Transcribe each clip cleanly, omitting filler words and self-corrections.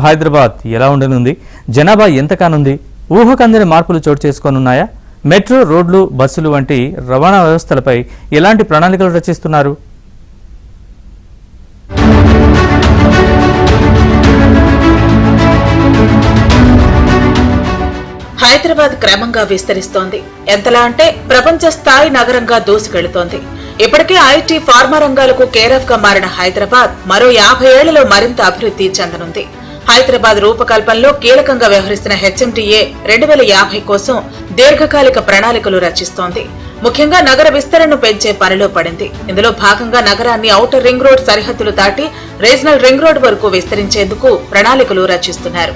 హైదరాబాద్ ఎలా ఉండనుంది? జనాభా ఎంత కానుంది? ఊహకందని మార్పులు చోటు చేసుకోనున్నాయా? మెట్రో, రోడ్లు, బస్సులు వంటి రవాణా వ్యవస్థలపై ఎలాంటి ప్రణాళికలు రచిస్తున్నారు? హైదరాబాద్ క్రమంగా విస్తరిస్తోంది. ఎంతలా అంటే ప్రపంచ స్థాయి నగరంగా దూసుకెళ్తోంది. ఇప్పటికే ఐటీ, ఫార్మా రంగాలకు కేరాఫ్ గా మారిన హైదరాబాద్ మరో 50 ఏళ్లలో మరింత అభివృద్ధి చెందనుంది. హైదరాబాద్ రూపకల్పనలో కీలకంగా వ్యవహరిస్తున్న హెచ్ఎండిఏ 2050 కోసం దీర్ఘకాలిక ప్రణాళికలు రచిస్తోంది. ముఖ్యంగా నగర విస్తరణను పెంచే పనిలో పడింది. ఇందులో భాగంగా నగరాన్ని ఔటర్ రింగ్ రోడ్ సరిహద్దులు దాటి రీజనల్ రింగ్ రోడ్ వరకు విస్తరించేందుకు ప్రణాళికలు రచిస్తున్నారు.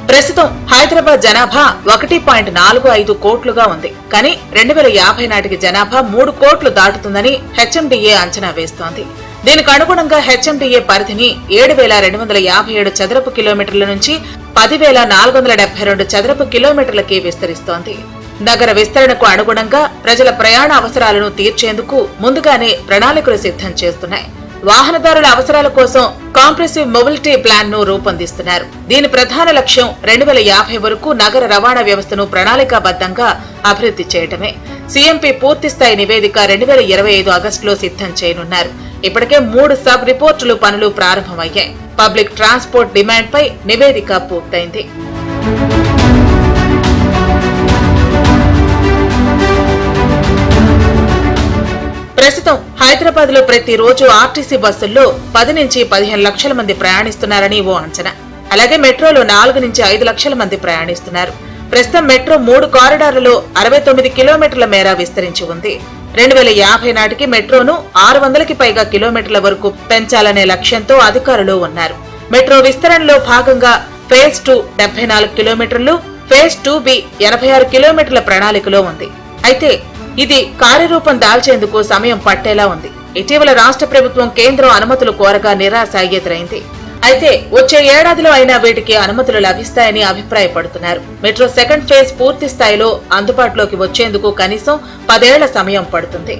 ప్రస్తుతం హైదరాబాద్ జనాభా 1.45 కోట్లుగా ఉంది. కానీ 2050 నాటికి జనాభా 3 కోట్లు దాటుతుందని హెచ్ఎండిఏ అంచనా వేస్తోంది. దీనికి అనుగుణంగా హెచ్ఎండిఏ పరిధిని 7,257 చదరపు కిలోమీటర్ల నుంచి 10,472 చదరపు కిలోమీటర్లకి విస్తరిస్తోంది. నగర విస్తరణకు అనుగుణంగా ప్రజల ప్రయాణ అవసరాలను తీర్చేందుకు ముందుగానే ప్రణాళికలు సిద్ధం చేస్తున్నాయి. వాహనదారుల అవసరాల కోసం కాంప్రెసివ్ మొబిలిటీ ప్లాన్ ను రూపొందిస్తున్నారు. దీని ప్రధాన లక్ష్యం 2050 వరకు నగర రవాణా వ్యవస్థను ప్రణాళికాబద్దంగా అభివృద్ధి చేయడమే. సీఎంపీ పూర్తిస్థాయి నివేదిక 2025 ఆగస్టులో సిద్ధం చేయనున్నారు. ఇప్పటికే 3 సబ్ రిపోర్టులు పనులు ప్రారంభమయ్యాయి. పబ్లిక్ ట్రాన్స్పోర్ట్ డిమాండ్ పై నివేదిక పూర్తయింది. ప్రస్తుతం హైదరాబాద్ లో ప్రతిరోజు ఆర్టీసీ బస్సుల్లో 10 నుంచి 15 లక్షల మంది ప్రయాణిస్తున్నారని ఓ అంచనా. అలాగే మెట్రోలో 4 నుంచి 5 లక్షల మంది ప్రయాణిస్తున్నారు. ప్రస్తుతం మెట్రో 3 కారిడార్లలో 69 కిలోమీటర్ల మేర విస్తరించి ఉంది. 2050 నాటికి మెట్రోను 600కి పైగా కిలోమీటర్ల వరకు పెంచాలనే లక్ష్యంతో అధికారులు ఉన్నారు. మెట్రో విస్తరణలో భాగంగా ఫేజ్ 2 74 కిలోమీటర్లు, ఫేజ్ 2B 86 కిలోమీటర్ల ప్రణాళికలో ఉంది. అయితే ఇది కార్యరూపం దాల్చేందుకు సమయం పట్టేలా ఉంది. ఇటీవల రాష్ట్ర ప్రభుత్వం కేంద్రం అనుమతులు కోరగా నిరాశ ఎదురైంది. అయితే వచ్చే ఏడాదిలో అయినా వీటికి అనుమతులు లభిస్తాయని అభిప్రాయపడుతున్నారు. మెట్రో సెకండ్ ఫేజ్ పూర్తి స్థాయిలో అందుబాటులోకి వచ్చేందుకు కనీసం 10 ఏళ్ల సమయం పడుతుంది.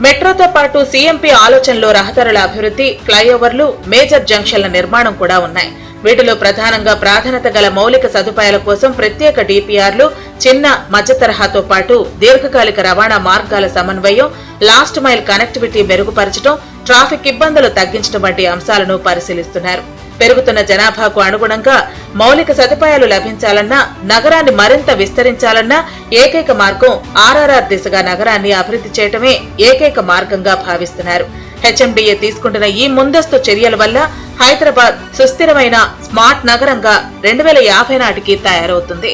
మెట్రోతో పాటు సీఎంపీ ఆలోచనలో రహదారుల అభివృద్ధి, ఫ్లైఓవర్లు, మేజర్ జంక్షన్ల నిర్మాణం కూడా ఉన్నాయి. వీటిలో ప్రధానంగా ప్రాధాన్యత గల మౌలిక సదుపాయాల కోసం ప్రత్యేక డిపిఆర్లు, చిన్న మధ్య తరహాతో పాటు దీర్ఘకాలిక రవాణా మార్గాల సమన్వయం, లాస్ట్ మైల్ కనెక్టివిటీ మెరుగుపరచడం, ట్రాఫిక్ ఇబ్బందులు తగ్గించడం వంటి అంశాలను పరిశీలిస్తున్నారు. పెరుగుతున్న జనాభాకు అనుగుణంగా మౌలిక సదుపాయాలు లభించాలన్నా, నగరాన్ని మరింత విస్తరించాలన్నా ఏకైక మార్గం ఆర్ఆర్ఆర్ దిశగా నగరాన్ని అభివృద్ధి చేయటమే ఏకైక మార్గంగా భావిస్తున్నారు. హెచ్ఎండిఏ తీసుకుంటున్న ఈ ముందస్తు చర్యల వల్ల హైదరాబాద్ సుస్థిరమైన స్మార్ట్ నగరంగా 2050 నాటికి తయారవుతుంది.